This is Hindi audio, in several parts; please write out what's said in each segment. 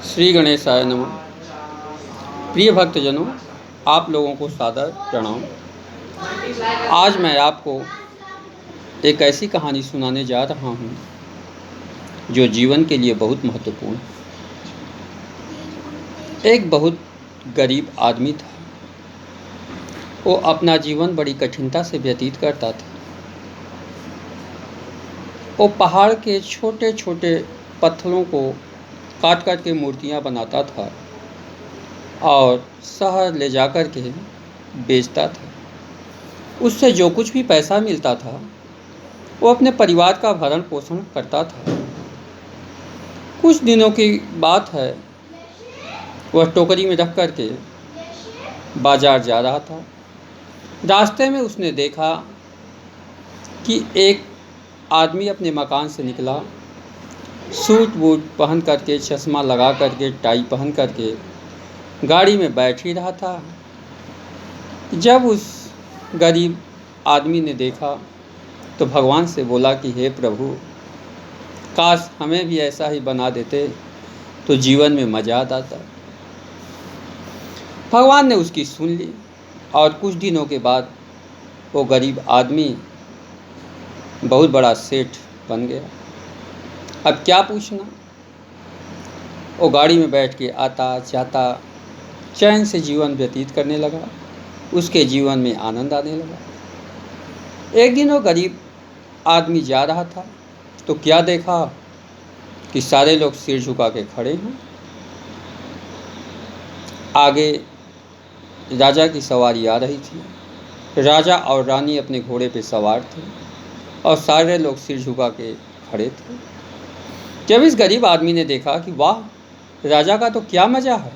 श्री गणेशाय नमः। प्रिय भक्तजनों, आप लोगों को सादर प्रणाम। आज मैं आपको एक ऐसी कहानी सुनाने जा रहा हूँ जो जीवन के लिए बहुत महत्वपूर्ण है। एक बहुत गरीब आदमी था। वो अपना जीवन बड़ी कठिनता से व्यतीत करता था। वो पहाड़ के छोटे छोटे पत्थरों को काट काट के मूर्तियाँ बनाता था और शहर ले जाकर के बेचता था। उससे जो कुछ भी पैसा मिलता था वो अपने परिवार का भरण पोषण करता था। कुछ दिनों की बात है, वह टोकरी में रख करके बाजार जा रहा था। रास्ते में उसने देखा कि एक आदमी अपने मकान से निकला, सूट बूट पहन करके, चश्मा लगा करके, टाई पहन करके गाड़ी में बैठ ही रहा था। जब उस गरीब आदमी ने देखा तो भगवान से बोला कि हे प्रभु, काश हमें भी ऐसा ही बना देते तो जीवन में मज़ा आता। भगवान ने उसकी सुन ली और कुछ दिनों के बाद वो गरीब आदमी बहुत बड़ा सेठ बन गया। अब क्या पूछना, वो गाड़ी में बैठ के आता जाता चैन से जीवन व्यतीत करने लगा। उसके जीवन में आनंद आने लगा। एक दिन वो गरीब आदमी जा रहा था तो क्या देखा कि सारे लोग सिर झुका के खड़े हैं। आगे राजा की सवारी आ रही थी। राजा और रानी अपने घोड़े पे सवार थे और सारे लोग सिर झुका के खड़े थे। जब इस गरीब आदमी ने देखा कि वाह, राजा का तो क्या मज़ा है,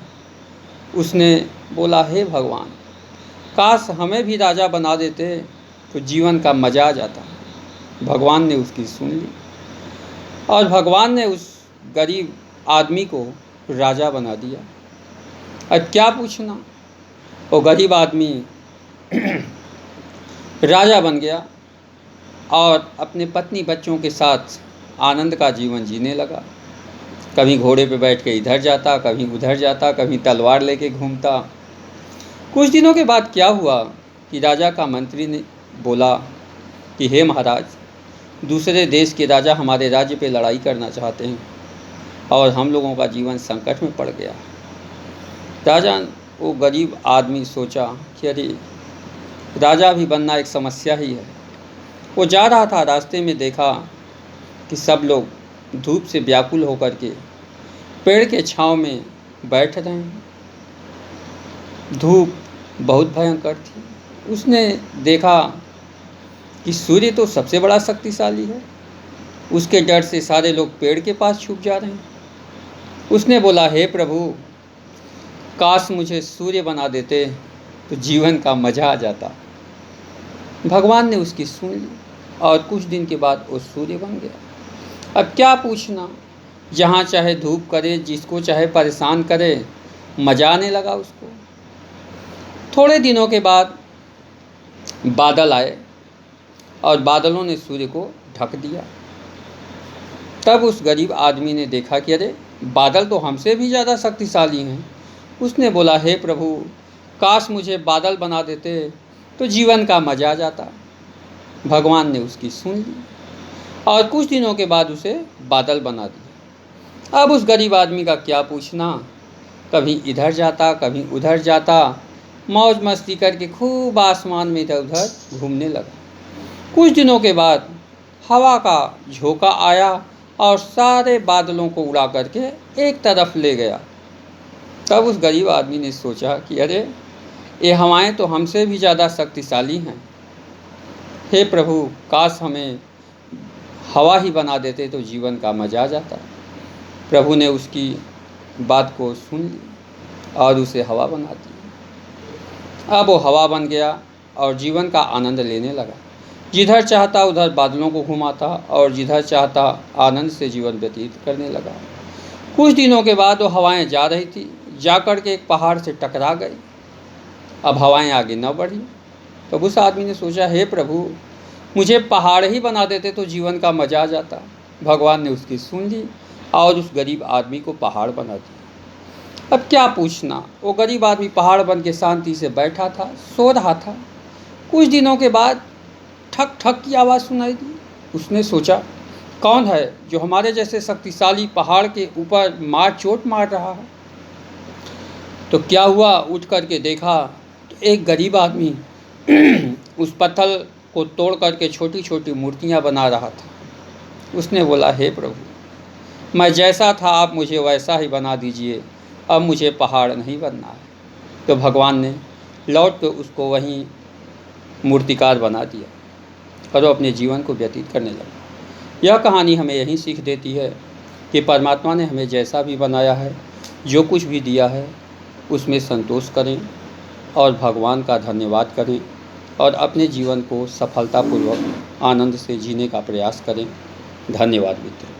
उसने बोला हे भगवान, काश हमें भी राजा बना देते तो जीवन का मज़ा आ जाता। भगवान ने उसकी सुन ली और भगवान ने उस गरीब आदमी को राजा बना दिया। अब क्या पूछना, वो गरीब आदमी राजा बन गया और अपने पत्नी बच्चों के साथ आनंद का जीवन जीने लगा। कभी घोड़े पे बैठ के इधर जाता, कभी उधर जाता, कभी तलवार लेके घूमता। कुछ दिनों के बाद क्या हुआ कि राजा का मंत्री ने बोला कि हे महाराज, दूसरे देश के राजा हमारे राज्य पे लड़ाई करना चाहते हैं और हम लोगों का जीवन संकट में पड़ गया। राजा, वो गरीब आदमी सोचा कि अरे, राजा भी बनना एक समस्या ही है। वो जा रहा था, रास्ते में देखा कि सब लोग धूप से व्याकुल होकर के पेड़ के छांव में बैठ रहे हैं। धूप बहुत भयंकर थी। उसने देखा कि सूर्य तो सबसे बड़ा शक्तिशाली है, उसके डर से सारे लोग पेड़ के पास छुप जा रहे हैं। उसने बोला हे प्रभु, काश मुझे सूर्य बना देते तो जीवन का मज़ा आ जाता। भगवान ने उसकी सुन ली और कुछ दिन के बाद वो सूर्य बन गया। अब क्या पूछना, जहाँ चाहे धूप करे, जिसको चाहे परेशान करे, मज़ा आने लगा उसको। थोड़े दिनों के बाद बादल आए और बादलों ने सूर्य को ढक दिया। तब उस गरीब आदमी ने देखा कि अरे, बादल तो हमसे भी ज़्यादा शक्तिशाली हैं। उसने बोला हे प्रभु, काश मुझे बादल बना देते तो जीवन का मज़ा आ जाता। भगवान ने उसकी सुन ली और कुछ दिनों के बाद उसे बादल बना दिया। अब उस गरीब आदमी का क्या पूछना, कभी इधर जाता, कभी उधर जाता, मौज मस्ती करके खूब आसमान में इधर उधर घूमने लगा। कुछ दिनों के बाद हवा का झोंका आया और सारे बादलों को उड़ा करके एक तरफ ले गया। तब उस गरीब आदमी ने सोचा कि अरे, ये हवाएं तो हमसे भी ज़्यादा शक्तिशाली हैं। हे प्रभु, काश हमें हवा ही बना देते तो जीवन का मज़ा आ जाता। प्रभु ने उसकी बात को सुन ली और उसे हवा बना दी। अब वो हवा बन गया और जीवन का आनंद लेने लगा। जिधर चाहता उधर बादलों को घुमाता और जिधर चाहता आनंद से जीवन व्यतीत करने लगा। कुछ दिनों के बाद वो हवाएं जा रही थी, जाकर के एक पहाड़ से टकरा गई। अब हवाएं आगे न बढ़ी। तब उस आदमी ने सोचा हे प्रभु, मुझे पहाड़ ही बना देते तो जीवन का मज़ा आ जाता। भगवान ने उसकी सुन ली और उस गरीब आदमी को पहाड़ बना दिया। अब क्या पूछना, वो गरीब आदमी पहाड़ बन के शांति से बैठा था, सो रहा था। कुछ दिनों के बाद ठक ठक की आवाज़ सुनाई दी। उसने सोचा, कौन है जो हमारे जैसे शक्तिशाली पहाड़ के ऊपर चोट मार रहा है। तो क्या हुआ, उठ करके देखा तो एक गरीब आदमी उस पत्थर को तोड़ करके छोटी छोटी मूर्तियां बना रहा था। उसने बोला, हे प्रभु, मैं जैसा था आप मुझे वैसा ही बना दीजिए, अब मुझे पहाड़ नहीं बनना है। तो भगवान ने लौट कर उसको वहीं मूर्तिकार बना दिया और वो अपने जीवन को व्यतीत करने लगा। यह कहानी हमें यही सीख देती है कि परमात्मा ने हमें जैसा भी बनाया है, जो कुछ भी दिया है, उसमें संतोष करें और भगवान का धन्यवाद करें और अपने जीवन को सफलतापूर्वक आनंद से जीने का प्रयास करें। धन्यवाद मित्रों।